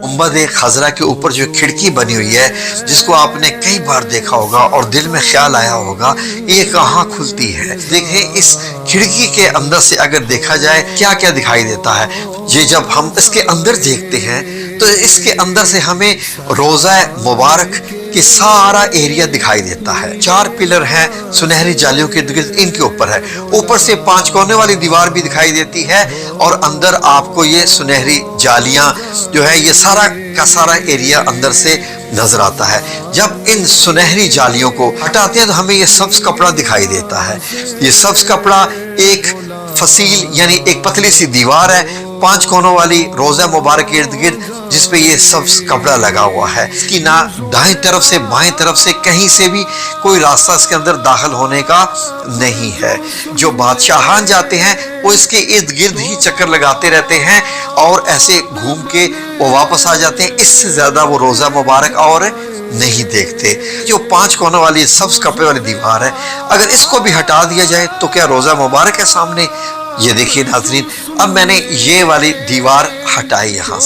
गुंबद खजरा के ऊपर जो खिड़की बनी हुई है, जिसको आपने कई बार देखा होगा और दिल में ख्याल आया होगा ये कहाँ खुलती है। देखें इस खिड़की के अंदर से अगर देखा जाए क्या क्या दिखाई देता है। ये जब हम इसके अंदर देखते हैं तो इसके अंदर से हमें रोज़ा मुबारक कि सारा एरिया दिखाई देता है। 4 पिलर हैं सुनहरी जालियों के गिर्द, इनके ऊपर है। ऊपर से 5 कोने वाली दीवार भी दिखाई देती है और अंदर आपको ये सुनहरी जालियां जो है ये सारा का सारा एरिया अंदर से नजर आता है। जब इन सुनहरी जालियों को हटाते हैं तो हमें ये सब्ज कपड़ा दिखाई देता है। ये सब्ज कपड़ा एक फसील यानी एक पतली सी दीवार है 5 कोनों वाली रोज़ा मुबारक के इर्द गिर्द, जिसपे ये सब्ज कपड़ा लगा हुआ है। इसकी ना दाएं तरफ से बाएं तरफ से कहीं से भी कोई रास्ता इसके अंदर दाखिल होने का नहीं है। जो बादशाहान जाते हैं वो इसके इर्द गिर्द ही चक्कर लगाते रहते हैं और ऐसे घूम के वो वापस आ जाते हैं। इससे ज्यादा वो रोज़ा मुबारक और नहीं देखते। जो 5 कोनों वाली सब्ज कपड़े वाली दीवार है, अगर इसको भी हटा दिया जाए तो क्या रोज़ा मुबारक है सामने। ये देखिए नाज़रीन, अब मैंने ये वाली दीवार हटाई यहाँ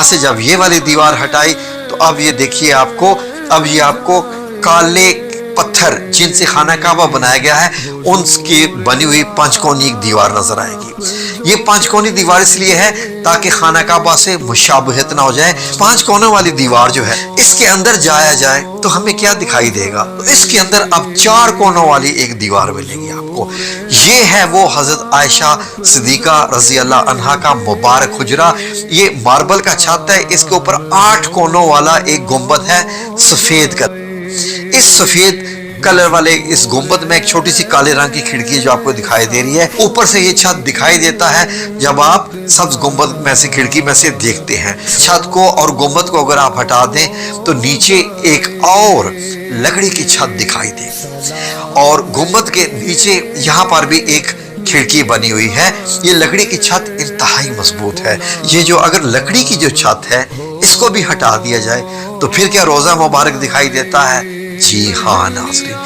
से जब ये वाली दीवार हटाई तो अब ये देखिए आपको, अब ये आपको काले पत्थर जिनसे खाना काबा बनाया गया है उनकी बनी हुई 5 कोनी दीवार नजर आएगी। ये 5 कोनी दीवार इसलिए है ताकि खाना काबा से मुशाबहत ना हो जाए। 5 कोनों वाली दीवार जो है इसके अंदर जाया जाए तो हमें क्या दिखाई देगा, तो इसके अंदर अब 4 कोनों वाली एक दीवार मिलेगी आपको। ये है वो हजरत आयशा सिद्दीका रजी अल्लाह अन्हा का मुबारक हुजरा। ये मार्बल का छत है, इसके ऊपर 8 कोनों वाला एक गुंबद है सफेद का। इस सफेद कलर वाले इस गुंबद में एक छोटी सी काले रंग की खिड़की जो आपको दिखाई दे रही है। ऊपर से ये छत दिखाई देता है जब आप सब्ज गुंबद में से खिड़की में से देखते हैं। छत को और गुंबद को अगर आप हटा दें तो नीचे एक और लकड़ी की छत दिखाई दे और गुंबद के नीचे यहाँ पर भी एक खिड़की बनी हुई है। ये लकड़ी की छत इंतहाई मजबूत है। ये जो अगर लकड़ी की जो छत है इसको भी हटा दिया जाए तो फिर क्या रोज़ा मुबारक दिखाई देता है। जी हाँ नाज़रीन,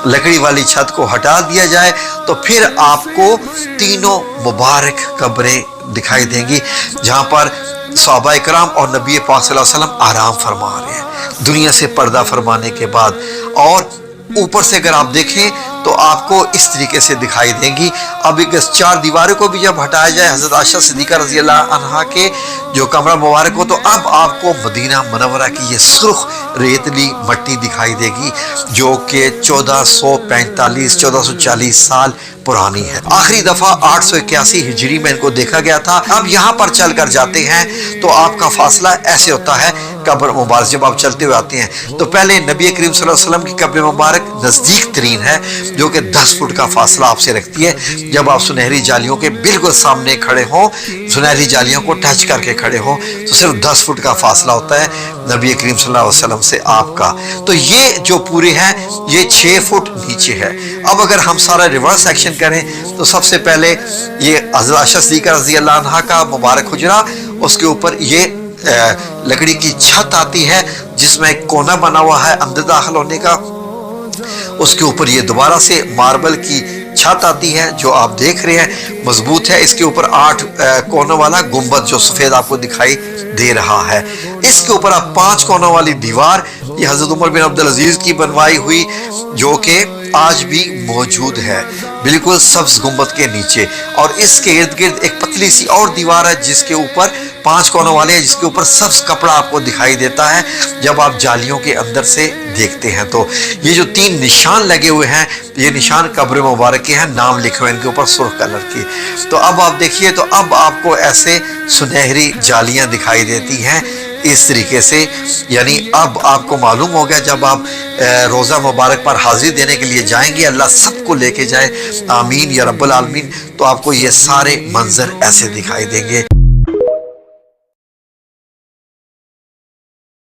लकड़ी वाली छत को हटा दिया जाए तो फिर आपको तीनों मुबारक कब्रें दिखाई देंगी जहाँ पर सहाबा इकराम और नबी पाक सल्लल्लाहु अलैहि वसल्लम आराम फरमा रहे हैं दुनिया से पर्दा फरमाने के बाद। और ऊपर से अगर आप देखें तो आपको इस तरीके से दिखाई देंगी। अब एक 4 दीवारों को भी जब हटाया जाए हजरत आयशा सिद्दीका रज़ी अल्लाह अन्हा के जो कमरा मुबारक हो तो अब आपको मदीना मुनव्वरा की ये सुर्ख रेतली मट्टी दिखाई देगी जो कि 1440 साल पुरानी है। आखिरी दफा 881 हिजरी में इनको देखा गया था। अब यहाँ पर चल कर जाते हैं तो आपका फासला ऐसे होता है कब्र मुबारक जब आप चलते हुए आते हैं तो पहले नबी करीम सल्लल्लाहु अलैहि वसल्लम की कब्र मुबारक नजदीक तरीन है जो कि 10 फुट का फासला आपसे रखती है। जब आप सुनहरी जालियों के बिल्कुल सामने खड़े हो, सुनहरी जालियों को टच करके खड़े हो तो सिर्फ 10 फुट का फासला होता है नबी करीम सल्लल्लाहु अलैहि वसल्लम से आपका। तो ये जो पूरे हैं ये 6 फुट नीचे है। अब अगर हम सारा रिवर्स एक्शन करें तो सबसे पहले ये हज़रत आयशा सिद्दीका रज़ी अल्लाह अन्हा का मुबारक हुजरा, उसके ऊपर ये लकड़ी की छत आती है जिसमें एक कोना बना हुआ है अंदर दाखिल होने का। उसके ऊपर ये दोबारा से मार्बल की छत आती है जो आप देख रहे हैं मजबूत है। इसके ऊपर 8 कोनों वाला गुंबद जो सफेद आपको दिखाई दे रहा है। इसके ऊपर आप 5 कोनों वाली दीवार, ये हजरत उमर बिन अब्दुल अजीज की बनवाई हुई जो कि आज भी मौजूद है बिल्कुल सब्ज गुंबद के नीचे। और इसके इर्द गिर्द एक पतली सी और दीवार है जिसके ऊपर 5 कोनों वाले हैं जिसके ऊपर सब्ज कपड़ा आपको दिखाई देता है जब आप जालियों के अंदर से देखते हैं। तो ये जो 3 निशान लगे हुए हैं ये निशान कब्र मुबारक के हैं, नाम लिखे हुए इनके ऊपर सुर्ख कलर की। तो अब आप देखिए तो अब आपको ऐसे सुनहरी जालियां दिखाई देती हैं इस तरीके से। यानी अब आपको मालूम हो गया जब आप रोज़ा मुबारक पर हाजिरी देने के लिए जाएंगे, अल्लाह सबको लेके जाए आमीन या रब्बुल आलमीन, तो आपको ये सारे मंजर ऐसे दिखाई देंगे।